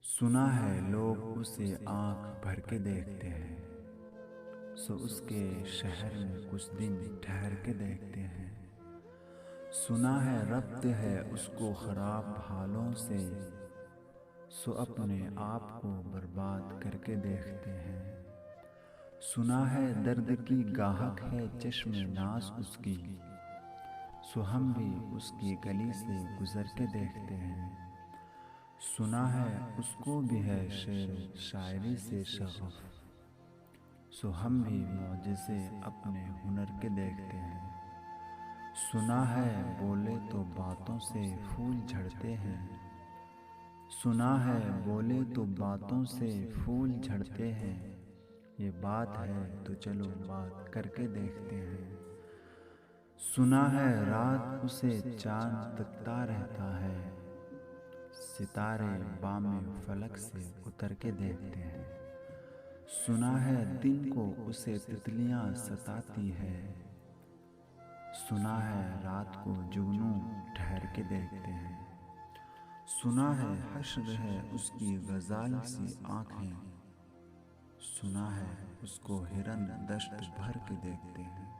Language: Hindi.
सुना है लोग उसे आंख भर के देखते हैं, सो उसके शहर में कुछ दिन ठहर के देखते हैं। सुना है रब्त है उसको खराब हालों से, सो अपने आप को बर्बाद करके देखते हैं। सुना है दर्द की गाहक है चश्मे नाज उसकी, सो हम भी उसकी गली से गुजर के देखते हैं। सुना है उसको भी है शेर शायरी से शगफ, सो हम भी मौजिज़े अपने हुनर के देखते हैं। सुना है बोले तो बातों से फूल झड़ते हैं, सुना है बोले तो बातों से फूल झड़ते हैं। ये बात है तो चलो बात करके देखते हैं। सुना है रात उसे चांद तकता रहता है, सितारे बामे फलक से उतर के देखते हैं। सुना है दिन को उसे तितलियां सताती है, सुना है रात को जुगनू ठहर के देखते हैं। सुना है हश्र है उसकी गजाल सी आंखें, सुना है उसको हिरन दश्त भर के देखते हैं।